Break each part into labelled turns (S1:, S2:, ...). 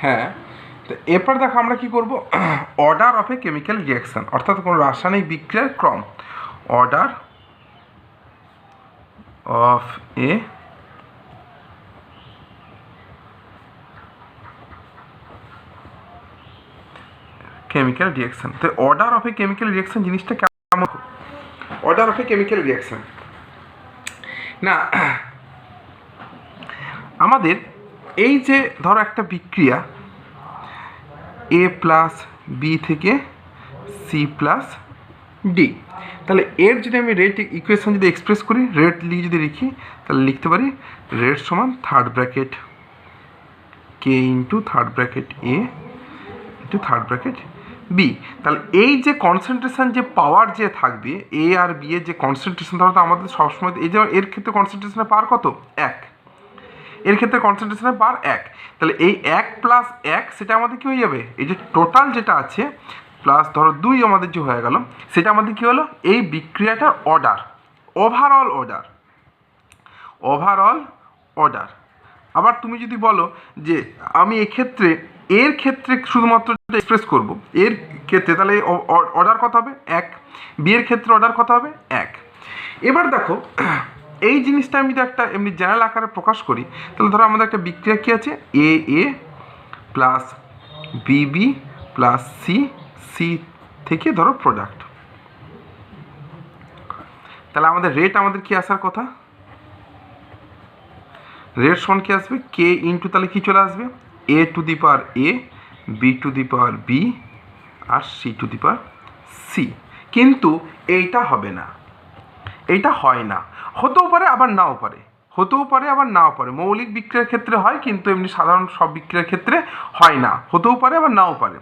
S1: হ্যাঁ, তো এরপর দেখো আমরা কি করব, order of a chemical reaction, অর্থাৎ কোনো রাসায়নিক বিক্রিয়ার ক্রম, order of a chemical reaction. তো order of a chemical reaction জিনিসটা কেমন? Order of a chemical reaction না, আমাদের এই যে ধরো একটা বিক্রিয়া এ প্লাস বি থেকে সি প্লাস ডি, তাহলে এর যদি আমি রেট ইকুয়েশন যদি এক্সপ্রেস করি, রেট লিখে যদি লিখি, তাহলে লিখতে পারি রেট সমান third bracket K into third bracket এ ইন্টু থার্ড ব্র্যাকেট বি। তাহলে এই যে কনসেন্ট্রেশন যে পাওয়ার যে থাকবে এ আর বি এর যে কনসেন্ট্রেশন, ধরো তো আমাদের সবসময় এই যে এর ক্ষেত্রে কনসেন্ট্রেশনের পাওয়ার কত, এক, এর ক্ষেত্রে কনসেন্ট্রেশনের পাওয়ার এক, তাহলে এই এক প্লাস এক সেটা আমাদের কী হয়ে যাবে, এই যে টোটাল যেটা আছে প্লাস ধরো দুই আমাদের যে হয়ে গেল, সেটা আমাদের কী হলো, এই বিক্রিয়াটার order, overall order, overall order. আবার তুমি যদি বলো যে আমি এক্ষেত্রে এর ক্ষেত্রে শুধুমাত্র এক্সপ্রেস করব এর ক্ষেত্রে, তাহলে অর্ডার কত হবে, এক, বি এর ক্ষেত্রে অর্ডার কত হবে, এক। এবার দেখো এই জিনিসটা আমি যদি একটা এমনি জেনারেল আকারে প্রকাশ করি, তাহলে ধরো আমাদের একটা বিক্রিয়া কী আছে, A A plus B B plus C C থেকে ধরো প্রোডাক্ট, তাহলে আমাদের রেট আমাদের কি আসার কথা, রেট সমান কি আসবে, কে ইন্টু তাহলে কি চলে আসবে, A to the power A, B to the power B, আর C to the power C. কিন্তু এইটা হবে না, এইটা হয় না, হতেও পারে আবার নাও পারে, হতেও পারে আবার নাও পারে, মৌলিক বিক্রিয়ার ক্ষেত্রে হয় কিন্তু এমনি সাধারণ সব বিক্রিয়ার ক্ষেত্রে হয় না, হতেও পারে আবার নাও পারে।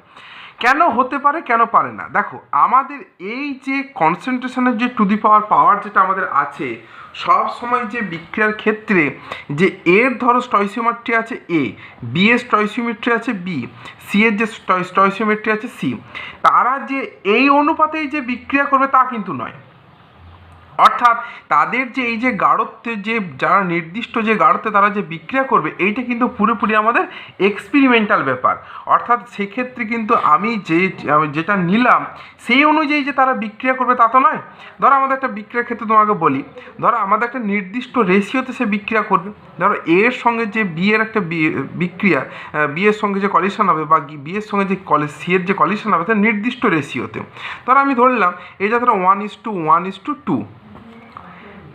S1: কেন হতে পারে কেন পারে না, দেখো আমাদের এই যে কনসেন্ট্রেশনের যে টু দি পাওয়ার যেটা আমাদের আছে, সব সময় যে বিক্রিয়ার ক্ষেত্রে যে এর ধরো স্টয়সিওমেট্রি আছে এ, বি এর স্টয়সিওমেট্রি আছে বি, সি এর যে স্টয়সিওমেট্রি আছে সি, তারা যে এই অনুপাতেই যে বিক্রিয়া করবে তা কিন্তু নয়। অর্থাৎ তাদের যে এই যে গাঢ়ত্বের যে যারা নির্দিষ্ট যে গাঢ়ত্বে তারা যে বিক্রিয়া করবে, এইটা কিন্তু পুরোপুরি আমাদের এক্সপেরিমেন্টাল ব্যাপার। অর্থাৎ সেক্ষেত্রে কিন্তু আমি যেটা নিলাম সেই অনুযায়ী যে তারা বিক্রিয়া করবে তা তো নয়। ধরো আমাদের একটা বিক্রিয়ার ক্ষেত্রে তোমাকে বলি, ধরো আমাদের একটা নির্দিষ্ট রেশিওতে সে বিক্রিয়া করবে, ধরো এর সঙ্গে যে বি এর একটা বিক্রিয়া, বি এর সঙ্গে যে কলিশন হবে বা বি এর সঙ্গে যে সি এর যে কলিশন হবে তার নির্দিষ্ট রেশিওতে, ধরো আমি ধরলাম এটা ধরো 1:1:2,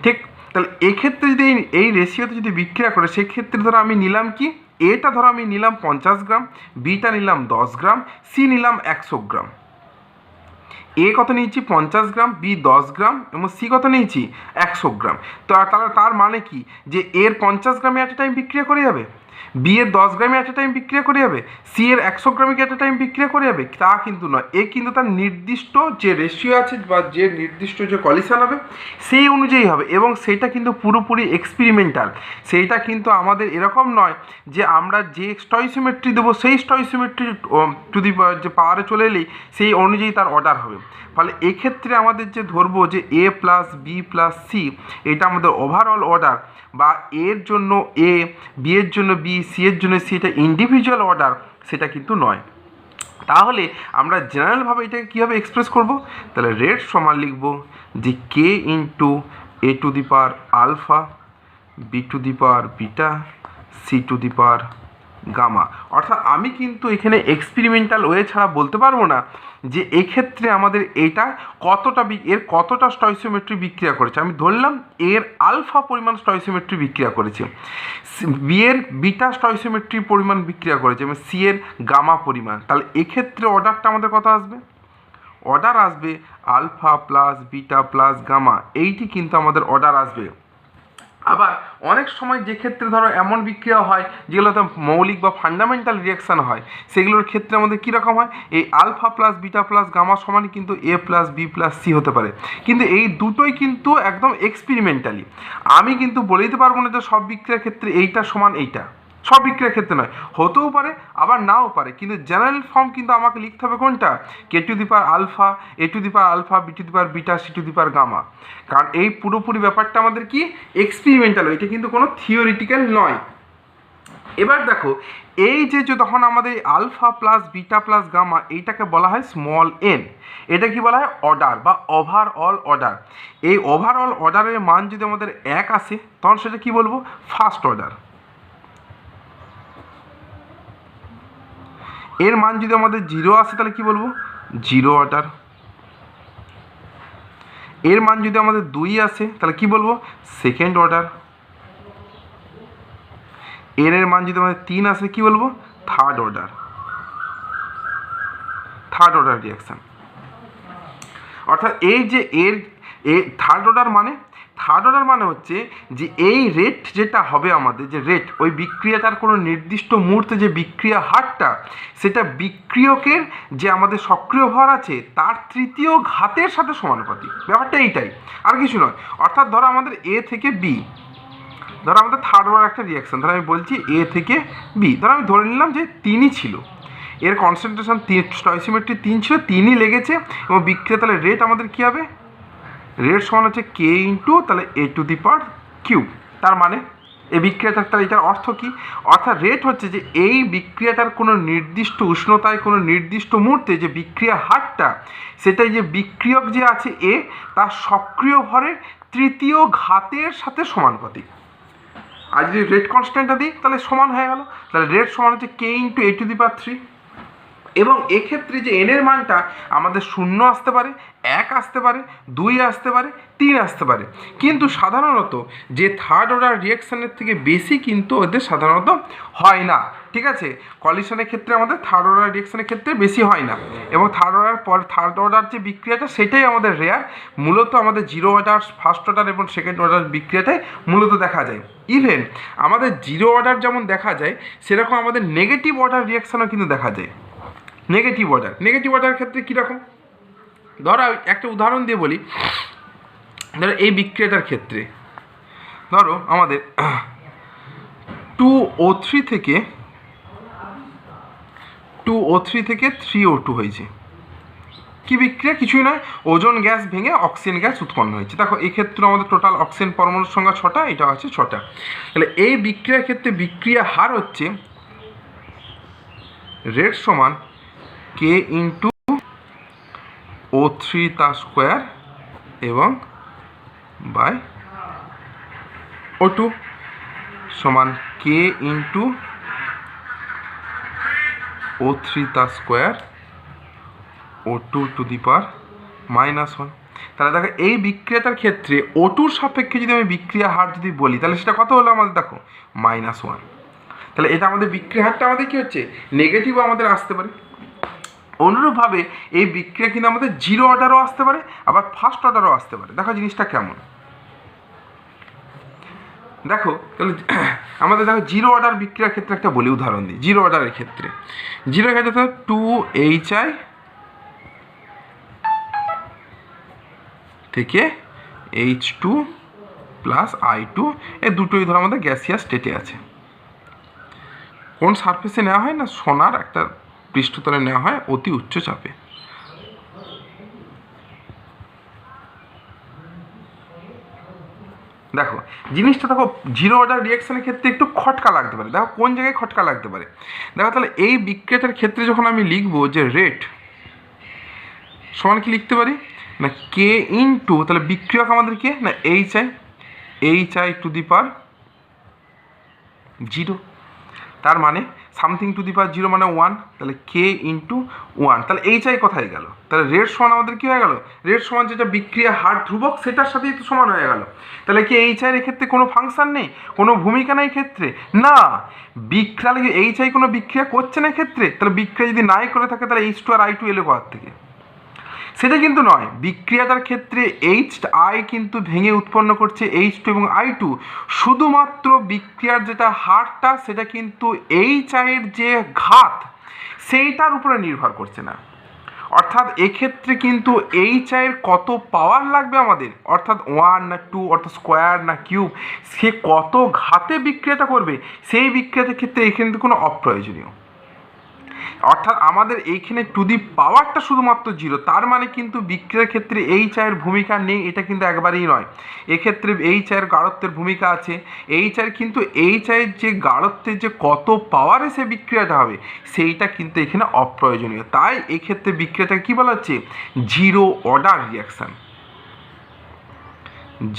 S1: ঠিক। তাহলে এক্ষেত্রে যদি এই রেশিওতে যদি বিক্রিয়া করে, সেক্ষেত্রে ধরো আমি নিলাম কি, এটা ধরো আমি নিলাম 50 গ্রাম, বিটা নিলাম 10 গ্রাম, সি নিলাম 100 গ্রাম। এ কত নিয়েছি 50 গ্রাম, বি 10 গ্রাম এবং সি কত নিয়েছি 100 গ্রাম। তো তার মানে কি, যে এর 50 গ্রামে একটা টাইম বিক্রিয়া করে যাবে, বি এর 10 গ্রামে একটা টাইম বিক্রিয়া করে যাবে, সি এর 100 গ্রামে কি একটা টাইম বিক্রিয়া করে যাবে, তা কিন্তু নয়। এ কিন্তু তার নির্দিষ্ট যে রেশিও আছে বা যে নির্দিষ্ট যে কলিশন হবে সেই অনুযায়ী হবে, এবং সেইটা কিন্তু পুরোপুরি এক্সপেরিমেন্টাল। সেইটা কিন্তু আমাদের এরকম নয় যে আমরা যে স্টয়সিওমেট্রি দেবো সেই স্টয়সিওমেট্রি টু দি যে পাওয়ারে চলে এলেই সেই অনুযায়ী তার অর্ডার হবে। ফলে এক্ষেত্রে আমাদের যে ধরবো যে এ প্লাস বি প্লাস সি, এটা আমাদের ওভারঅল অর্ডার, বা এর জন্য এ, বি এর জন্য বি, সি এর জন্য সি, এটা ইন্ডিভিজুয়াল অর্ডার, সেটা কিন্তু নয়। তাহলে আমরা জেনারেলভাবে এটাকে কীভাবে এক্সপ্রেস করব, তাহলে রেট সমান লিখব যে K into A to the power alpha, B to the power beta, C to the power gamma. অর্থাৎ আমি কিন্তু এখানে এক্সপেরিমেন্টাল ওয়ে ছাড়া বলতে পারবো না যে এক্ষেত্রে আমাদের এটা কতটা স্টয়সিওমেট্রি বিক্রিয়া করেছে। আমি ধরলাম এর আলফা পরিমাণ স্টয়সিওমেট্রি বিক্রিয়া করেছে, বি এর বিটা স্টয়সিওমেট্রি পরিমাণ বিক্রিয়া করেছে এবং সি এর গামা পরিমাণ। তাহলে এক্ষেত্রে অর্ডারটা আমাদের কত আসবে, অর্ডার আসবে alpha plus beta plus gamma, এইটি কিন্তু আমাদের অর্ডার আসবে। আবার অনেক সময় যে ক্ষেত্রে ধরো এমন বিক্রিয়া হয় যেগুলোতে মৌলিক বা ফান্ডামেন্টাল রিয়াকশান হয়, সেগুলোর ক্ষেত্রে আমাদের কীরকম হয়, এই alpha plus beta plus gamma সমানই কিন্তু A plus B plus C হতে পারে। কিন্তু এই দুটোই কিন্তু একদম এক্সপেরিমেন্টালি, আমি কিন্তু বলে দিতে পারবো না যে সব বিক্রিয়ার ক্ষেত্রে এইটা সমান এইটা, সব বিক্রিয়ার ক্ষেত্রে নয়, হতেও পারে আবার নাও পারে। কিন্তু জেনারেল ফর্ম কিন্তু আমাকে লিখতে হবে কোনটা, K to the power alpha, A to the power alpha, B to the power beta, C to the power gamma. কারণ এই পুরোপুরি ব্যাপারটা আমাদের কি এক্সপেরিমেন্টাল, এটা কিন্তু কোনো থিওরিটিক্যাল নয়। এবার দেখো এই যে তখন আমাদের alpha plus beta plus gamma এইটাকে বলা হয় স্মল এন, এটা কি বলা হয় অর্ডার বা ওভারঅল অর্ডার। এই ওভারঅল অর্ডারের মান যদি আমাদের 1 আসে তখন সেটা কি বলবো ফার্স্ট অর্ডার। এর মান যদি আমাদের 0 আসে তাহলে কি বলবো 0 অর্ডার। এর মান যদি আমাদের 2 আসে তাহলে কি বলবো সেকেন্ড অর্ডার। এর মান যদি আমাদের 3 আসে কি বলবো third order, third order reaction. অর্থাৎ এই যে এর থার্ড অর্ডার মানে হচ্ছে যে এই রেট যেটা হবে আমাদের যে রেট, ওই বিক্রিয়াটার কোনো নির্দিষ্ট মুহূর্তে যে বিক্রিয়া হারটা সেটা বিক্রিয়কের যে আমাদের সক্রিয় ভর আছে তার তৃতীয় ঘাতের সাথে সমানুপাতিক। ব্যাপারটা এইটাই, আর কিছু নয়। অর্থাৎ ধরো আমাদের এ থেকে বি, ধরো আমাদের থার্ড অর্ডার একটা রিয়াকশান, ধরো আমি বলছি এ থেকে বি, ধরো আমি ধরে নিলাম যে 3ই ছিল, এর কনসেন্ট্রেশন স্টয়সিওমেট্রি 3 ছিল, 3ই লেগেছে এবং বিক্রিয়া তাহলে রেট আমাদের কী হবে রেট সমান হচ্ছে কে ইন্টু তাহলে এ টু দি পাওয়ার কিউব। তার মানে এই বিক্রিয়াটার তাহলে এটার অর্থ কী, অর্থাৎ রেট হচ্ছে যে এই বিক্রিয়াটার কোনো নির্দিষ্ট উষ্ণতায় কোনো নির্দিষ্ট মুহূর্তে যে বিক্রিয়া হারটা সেটাই যে বিক্রিয়ক যে আছে এ তার সক্রিয় ভরের তৃতীয় ঘাতের সাথে সমানুপাতিক। আর যদি রেট কনস্ট্যান্টটা দিই তাহলে সমান হয়ে গেল, তাহলে রেট সমান হচ্ছে কে ইন্টু এ টু দি পাওয়ার 3। এবং এক্ষেত্রে যে এনের মানটা আমাদের 0 আসতে পারে, 1 আসতে পারে, 2 আসতে পারে, 3 আসতে পারে, কিন্তু সাধারণত যে থার্ড অর্ডার রিয়াকশানের থেকে বেশি কিন্তু ওদের সাধারণত হয় না। ঠিক আছে, কলিশনের ক্ষেত্রে আমাদের থার্ড অর্ডার রিয়াকশানের ক্ষেত্রে বেশি হয় না, এবং থার্ড অর্ডার যে বিক্রিয়াটা সেটাই আমাদের রেয়ার। মূলত আমাদের 0 অর্ডার, ফার্স্ট অর্ডার এবং সেকেন্ড অর্ডার বিক্রিয়াটাই মূলত দেখা যায়। ইভেন আমাদের 0 অর্ডার যেমন দেখা যায় সেরকম আমাদের নেগেটিভ অর্ডার রিয়াকশানও কিন্তু দেখা যায়। নেগেটিভ অর্ডারের ক্ষেত্রে কীরকম, ধরো একটা উদাহরণ দিয়ে বলি। ধরো এই বিক্রিয়াটার ক্ষেত্রে ধরো আমাদের 2O3 থেকে 3O2 হয়েছে। কি বিক্রিয়া, কিছুই নয়, ওজোন গ্যাস ভেঙে অক্সিজেন গ্যাস উৎপন্ন হয়েছে। দেখো এক্ষেত্রে আমাদের টোটাল অক্সিজেন পরমাণুর সংখ্যা 6টা, এটা আছে 6টা। তাহলে এই বিক্রিয়ার ক্ষেত্রে বিক্রিয়া হার হচ্ছে রেট সমান কে ইন্টু O3 তার স্কোয়ার এবং বাই O2 সমান কে ইন্টু O3 তার square O2 two the power -1। তাহলে দেখো এই বিক্রিয়াটার ক্ষেত্রে O2-র সাপেক্ষে যদি আমি বিক্রিয়া হার যদি বলি তাহলে সেটা কত হলো আমাদের, দেখো -1। তাহলে এটা আমাদের বিক্রিয়া হারটা আমাদের কী হচ্ছে নেগেটিভও আমাদের আসতে পারে। অনুরূপভাবে এই বিক্রিয়া কিন্তু আমাদের 0 অর্ডারও আসতে পারে, আবার ফার্স্ট অর্ডারও আসতে পারে। দেখো জিনিসটা কেমন, দেখো তাহলে আমাদের দেখো 0 অর্ডার বিক্রিয়ার ক্ষেত্রে একটা বলি উদাহরণ দিই। 0 অর্ডারের ক্ষেত্রে 0 ক্ষেত্রে তো 2HI থেকে H2 প্লাস I2, এই দুটোই ধরো আমাদের গ্যাসিয়াস স্টেটে আছে। কোন সারফেসে নেওয়া হয় না, সোনার একটা পৃষ্ঠতলে নেওয়া হয় অতি উচ্চ চাপে। দেখো জিনিসটা দেখো 0 অর্ডার রিয়াকশানের ক্ষেত্রে একটু খটকা লাগতে পারে। দেখো কোন জায়গায় খটকা লাগতে পারে, দেখো তাহলে এই বিক্রিয়াটার ক্ষেত্রে যখন আমি লিখবো যে রেট সমান কি লিখতে পারি না কে ইন্টু তাহলে বিক্রিয়ক আমাদের কে না HI টু দি পাওয়ার 0। তার মানে সামথিং টু দি পাওয়ার 0 মানে 1, তাহলে কে ইন্টু 1। তাহলে HI কোথায় গেল, তাহলে রেট সমান আমাদের কী হয়ে গেল, রেট সমান যেটা বিক্রিয়া হার ধ্রুবক সেটার সাথেই তো সমান হয়ে গেল। তাহলে কি HI-এর ক্ষেত্রে কোনো ফাংশন নেই, কোনো ভূমিকা নেই ক্ষেত্রে না, তাহলে কি HI কোনো বিক্রিয়া করছে না ক্ষেত্রে, তাহলে বিক্রিয়া যদি নাই করে থাকে তাহলে H2 আর I2 এলো কোথা থেকে, সেটা কিন্তু নয়। বিক্রিয়াটার ক্ষেত্রে HI কিন্তু ভেঙে উৎপন্ন করছে H2 এবং I2, শুধুমাত্র বিক্রিয়ার যেটা হারটা সেটা কিন্তু HI-এর যে ঘাত সেইটার উপরে নির্ভর করছে না। অর্থাৎ এক্ষেত্রে কিন্তু HI-এর কত পাওয়ার লাগবে আমাদের, অর্থাৎ 1 না 2 অর্থাৎ স্কোয়ার না কিউব, সে কত ঘাতে বিক্রিয়াটা করবে সেই বিক্রিয়াটার ক্ষেত্রে এখানে কিন্তু কোনো অপ্রয়োজনীয়। অর্থাৎ আমাদের এইখানে টু দি পাওয়ারটা শুধুমাত্র 0, তার মানে কিন্তু বিক্রিয়ার ক্ষেত্রে এইচ আয়ের ভূমিকা নেই, এটা কিন্তু একবারেই নয়। এক্ষেত্রে এইচ আয়ের গাঢ়ত্বের ভূমিকা আছে। এইচ আয়ের কিন্তু এইচ আয়ের যে গাঢ়ত্বের যে কত পাওয়ারে সে বিক্রিয়াটা হবে সেইটা কিন্তু এখানে অপ্রয়োজনীয়। তাই এক্ষেত্রে বিক্রিয়াটাকে কী বলা হচ্ছে? Zero order reaction,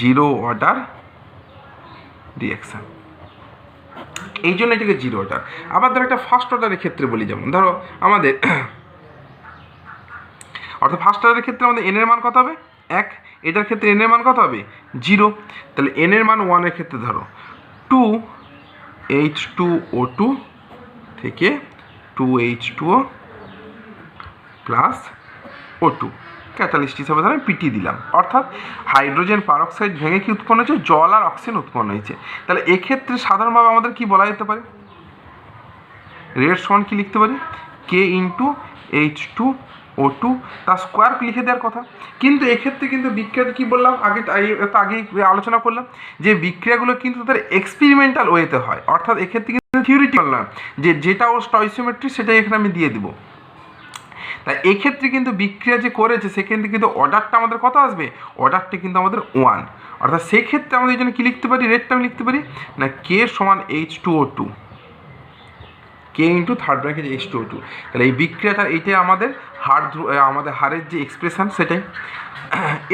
S1: zero order reaction, এই জন্য এটাকে জিরো অর্ডার। আবার ধরো একটা ফার্স্ট অর্ডারের ক্ষেত্রে বলি, যেমন ধরো আমাদের অর্থাৎ ফার্স্ট অর্ডারের ক্ষেত্রে আমাদের এন এর মান কত হবে? 1, এটার ক্ষেত্রে এন এর মান কত হবে? 0। তাহলে এন এর মান 1 এর ক্ষেত্রে ধরো 2H2O2 থেকে 2H2O প্লাস O2 ক্যাটালিস্ট হিসাবে ধরো পিটি দিলাম, অর্থাৎ হাইড্রোজেন পারক্সাইড ভেঙে কি উৎপন্ন হয়েছে? জল আর অক্সিজেন উৎপন্ন হয়েছে। তাহলে এক্ষেত্রে সাধারণভাবে আমাদের কি বলা যেতে পারে? রেট সমান কি লিখতে পারি? K ইন্টু H2O2 তার স্কোয়ার লিখে দেওয়ার কথা। কিন্তু এক্ষেত্রে কিন্তু বিক্রিয়াটা কী বললাম আগেই আলোচনা করলাম যে বিক্রিয়াগুলো কিন্তু তাদের এক্সপেরিমেন্টাল ওয়েতে হয়, অর্থাৎ এক্ষেত্রে কিন্তু থিওরিটি বললাম যে যেটা ও স্টয়সিওমেট্রি সেটাই এখানে আমি দিয়ে দিব। তাই এক্ষেত্রে কিন্তু বিক্রিয়া যে করেছে সেক্ষেত্রে কিন্তু অর্ডারটা আমাদের কত আসবে? অর্ডারটা কিন্তু আমাদের 1, অর্থাৎ সেক্ষেত্রে আমাদের এই জন্য কী লিখতে পারি? রেটটা আমি লিখতে পারি না K সমান H2O2, K into third bracket H2O2। তাহলে এই বিক্রিয়াটা এইটাই আমাদের হারের যে এক্সপ্রেশন সেটাই।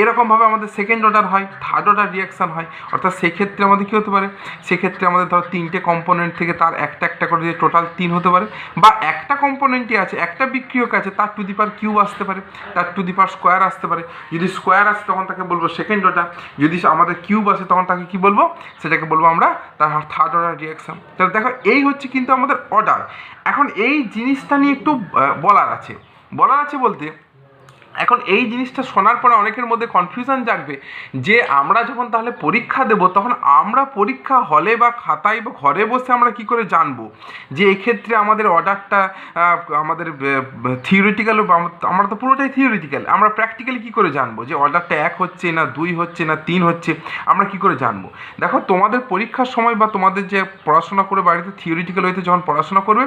S1: এরকমভাবে আমাদের সেকেন্ড অর্ডার হয়, থার্ড অর্ডার রিয়াকশান হয়, অর্থাৎ সেক্ষেত্রে আমাদের কী হতে পারে? সেক্ষেত্রে আমাদের ধরো 3টে কম্পোনেন্ট থেকে তার একটা করে দিয়ে টোটাল 3 হতে পারে, বা একটা কম্পোনেন্টই আছে, একটা বিক্রিয়ক আছে, তার টু দি পাওয়ার কিউব আসতে পারে, তার টু দি পাওয়ার স্কোয়ার আসতে পারে। যদি স্কোয়ার আসে তখন তাকে বলবো সেকেন্ড অর্ডার, যদি আমাদের কিউব আসে তখন তাকে কী বলবো? সেটাকে বলবো আমরা তার থার্ড অর্ডার রিয়াকশান। তাহলে দেখো এই হচ্ছে কিন্তু আমাদের অর্ডার। এখন এই জিনিসটা নিয়ে একটু বলার আছে বলতে এখন এই জিনিসটা শোনার পরে অনেকের মধ্যে কনফিউশন জাগবে যে আমরা যখন তাহলে পরীক্ষা দেব তখন আমরা পরীক্ষা হলে বা খাতায় বা ঘরে বসে আমরা কি করে জানবো যে এক্ষেত্রে আমাদের অর্ডারটা আমাদের থিওরিটিক্যাল, আমরা তো পুরোটাই থিওরিটিক্যাল, আমরা প্র্যাকটিক্যালি কী করে জানবো যে অর্ডারটা 1 হচ্ছে না 2 হচ্ছে না 3 হচ্ছে, আমরা কি করে জানবো? দেখো তোমাদের পরীক্ষার সময় বা তোমাদের যে পড়াশোনা করে বাড়িতে থিওরিটিক্যাল হইতে যখন পড়াশোনা করবে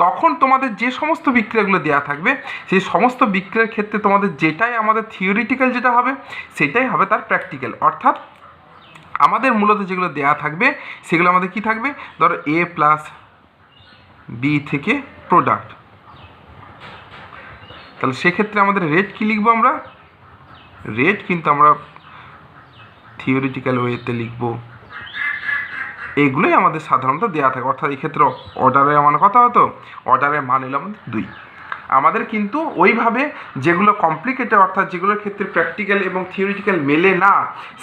S1: তখন তোমাদের যে সমস্ত বিক্রিয়াগুলো দেওয়া থাকবে সেই সমস্ত বিক্রিয়ার ক্ষেত্রে তোমাদের যেটাই আমাদের থিওরিটিক্যাল যেটা হবে সেটাই হবে তার প্র্যাকটিক্যাল। অর্থাৎ আমাদের মূলত যেগুলো দেয়া থাকবে সেগুলো আমাদের কি থাকবে? ধরো A প্লাস B থেকে প্রোডাক্ট, তাহলে সেক্ষেত্রে আমাদের রেট কি লিখবো? আমরা রেট কিন্তু আমরা থিওরিটিক্যাল ওয়েতে লিখবো। এইগুলোই আমাদের সাধারণত দেওয়া থাকে। অর্থাৎ এই ক্ষেত্রে অর্ডারের মান কত হতো? অর্ডারের মান এলো আমাদের 2। আমাদের কিন্তু ওইভাবে যেগুলো কমপ্লিকেটেড, অর্থাৎ যেগুলোর ক্ষেত্রে প্র্যাকটিক্যাল এবং থিওরিটিক্যাল মেলে না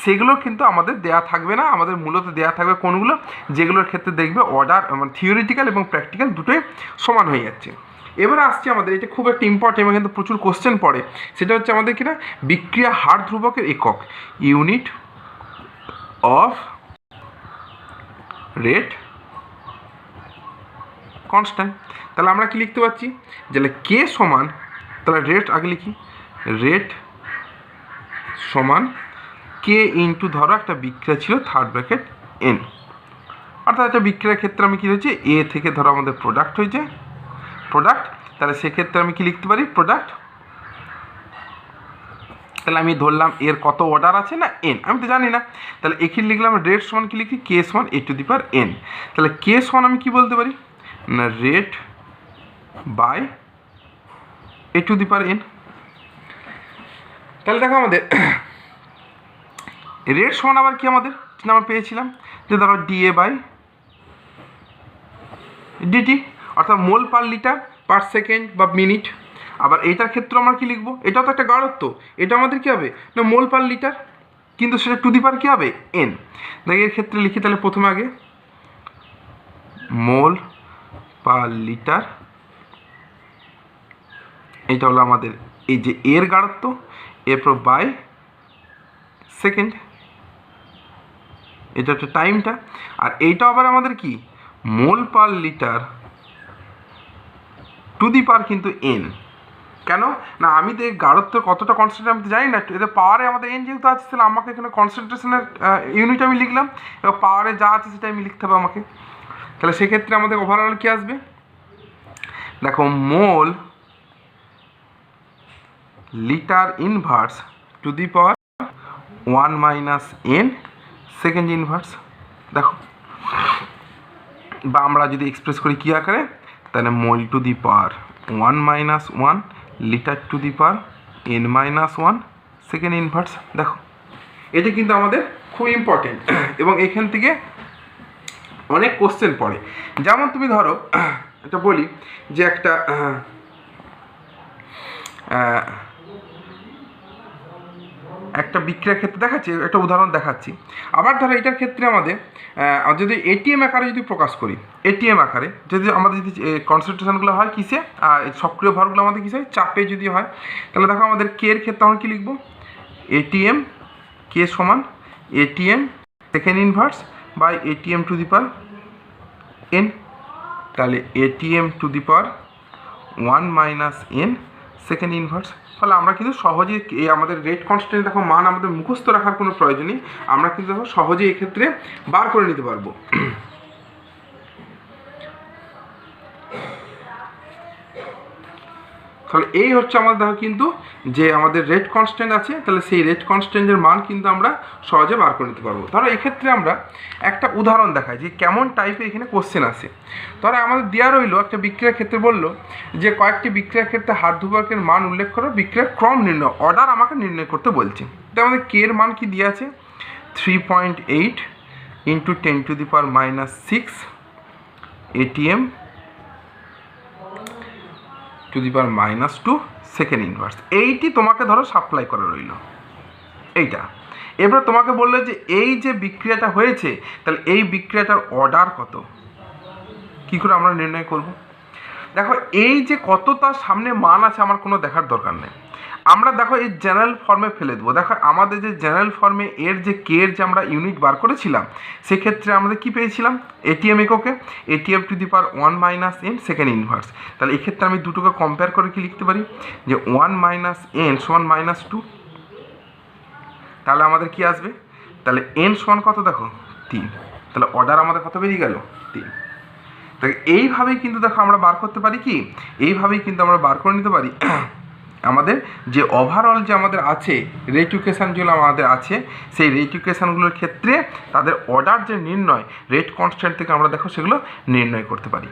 S1: সেগুলো কিন্তু আমাদের দেয়া থাকবে না। আমাদের মূলত দেয়া থাকবে কোনগুলো? যেগুলোর ক্ষেত্রে দেখবে অর্ডার মানে থিওরিটিক্যাল এবং প্র্যাকটিক্যাল দুটোই সমান হয়ে যাচ্ছে। এবার আসছে আমাদের, এটা খুব একটা ইম্পর্টেন্ট এবং কিন্তু প্রচুর কোশ্চেন পড়ে, সেটা হচ্ছে আমাদের কিনা বিক্রিয়া হার ধ্রুবকের একক, ইউনিট অফ রেট কনস্ট্যান্ট। তাহলে আমরা কি লিখতে পারছি? যেটা কে সমান, তাহলে রেট আগে লিখি, রেট সমান কে ইন্টু ধরো একটা বিক্রিয়া ছিল থার্ড ব্র্যাকেট এন, অর্থাৎ একটা বিক্রিয়ার ক্ষেত্রে আমি কী হয়েছে এ থেকে ধরো আমাদের প্রোডাক্ট হয়েছে প্রোডাক্ট, তাহলে সেক্ষেত্রে আমি কি লিখতে পারি? প্রোডাক্ট। তাহলে আমি ধরলাম এর কত অর্ডার আছে না এন, আমি তো জানি না, তাহলে এখানে লিখলাম রেট সমান কি লিখি? কে সমান এ টু দি পাওয়ার এন। তাহলে কে সমান আমি কি বলতে পারি না rate by A to the power N. তাহলে দেখো আমাদের রেট সমান আবার কি আমাদের আমরা পেয়েছিলাম যে ধরো ডিএ বাই ডিটি, অর্থাৎ মোল পার লিটার পার সেকেন্ড বা মিনিট। আবার এইটার ক্ষেত্রে আমরা কি লিখবো? এটাও তো একটা গাঢ়ত্ব, এটা আমাদের কী হবে না মোল পার লিটার, কিন্তু সেটা টু দি পাওয়ার কী হবে? এন। দেখি এর ক্ষেত্রে লিখি, তাহলে প্রথমে আগে মোল পার লিটার, এটা হলো আমাদের এই যে এর গাঢ়ত্ব, এরপর বাই সেকেন্ড, এটা হচ্ছে টাইমটা, আর এইটা আবার আমাদের কি মোল পার লিটার টু দি পাওয়ার কিন্তু এন। কেন না আমি তো এই গাঢ়ত্বের কতটা কনসেন্ট্রেট আমি তো জানি না, এদের পাওয়ারে আমাদের এন যেহেতু আছে তাহলে আমাকে এখানে কনসেন্ট্রেশনের ইউনিট আমি লিখলাম, এবার পাওয়ারে যা আছে সেটা আমি লিখতে হবে আমাকে। তাহলে সেক্ষেত্রে আমাদের ওভারঅল কী আসবে? দেখো mole litre inverse to the power 1 minus n second inverse. দেখো, বা আমরা যদি এক্সপ্রেস করি কী আকারে, তাহলে mole to the power 1 minus 1 litre to the power n minus 1 second inverse. দেখো, এটা কিন্তু আমাদের খুব ইম্পর্টেন্ট এবং এখান থেকে অনেক কোশ্চেন পড়ে। যেমন তুমি ধরো এটা বলি যে একটা বিক্রিয়ার ক্ষেত্রে দেখাচ্ছি, একটা উদাহরণ দেখাচ্ছি। আবার ধরো এটার ক্ষেত্রে আমাদের যদি এটিএম আকারে যদি প্রকাশ করি, এটিএম আকারে যদি আমাদের যদি কনসেন্ট্রেশনগুলো হয় কিসে, সক্রিয় ভরগুলো আমাদের কিসে, চাপে যদি হয়, তাহলে দেখো আমাদের কে এর ক্ষেত্রে আমরা কী লিখবো, এটিএম কে সমান ATM second inverse by ATM to the power n। তাহলে ATM to the power 1 minus n second inverse. তাহলে আমরা কিন্তু সহজেই এই আমাদের রেট কনস্ট্যান্ট দেখো মান আমাদের মুখস্থ রাখার কোনো প্রয়োজন নেই, আমরা কিন্তু দেখো সহজেই এক্ষেত্রে বার করে নিতে পারবো। তাহলে এই হচ্ছে আমাদের দেখো কিন্তু যে আমাদের রেট কনস্ট্যান্ট আছে, তাহলে সেই রেট কনস্ট্যান্টের মান কিন্তু আমরা সহজে বার করে নিতে পারবো। ধরো এক্ষেত্রে আমরা একটা উদাহরণ দেখাই যে কেমন টাইপের এখানে কোশ্চেন আসে। ধরো আমাদের দেওয়া রইলো একটা বিক্রিয়ার ক্ষেত্রে বললো যে কয়েকটি বিক্রিয়ার ক্ষেত্রে হার ধ্রুবকের মান উল্লেখ করো, বিক্রিয়ার ক্রম নির্ণয়, অর্ডার আমাকে নির্ণয় করতে বলছে। তো আমাদের কে এর মান কি দিয়ে আছে, 3.8 into 10 to the power minus 6 atm to the power minus 2 second inverse. এইটি তোমাকে ধরো সাপ্লাই করে রইল এইটা। এবার তোমাকে বললো যে এই যে বিক্রিয়াটা হয়েছে, তাহলে এই বিক্রিয়াটার অর্ডার কত, কী করে আমরা নির্ণয় করব। দেখো এই যে কত তার সামনে মান আছে আমার কোনো দেখার দরকার নেই, আমরা দেখো এই জেনারেল ফর্মে ফেলে দেবো। দেখো আমাদের যে জেনারেল ফর্মে এর যে কে এর যে আমরা ইউনিট বার করেছিলাম, সেক্ষেত্রে আমাদের কি পেয়েছিলাম, এটিএম এককে ATM to the power 1 minus n second inverse. তাহলে এক্ষেত্রে আমি দুটোকে কম্পেয়ার করে কি লিখতে পারি যে 1 মাইনাস n সমান মাইনাস 2। তাহলে আমাদের কি আসবে, তাহলে n সমান কত, দেখো 3। তাহলে অর্ডার আমাদের কত বেরিয়ে গেল, 3। তাই এইভাবেই কিন্তু দেখো আমরা বার করতে পারি কি, এইভাবেই কিন্তু আমরা বার করে নিতে পারি আমাদের যে ওভারঅল যে আমাদের আছে রেট ইকুয়েশন যেগুলো আমাদের আছে, সেই রেট ইকুয়েশনগুলোর ক্ষেত্রে তাদের অর্ডার যে নির্ণয় রেট কনস্ট্যান্ট থেকে আমরা দেখো সেগুলো নির্ণয় করতে পারি।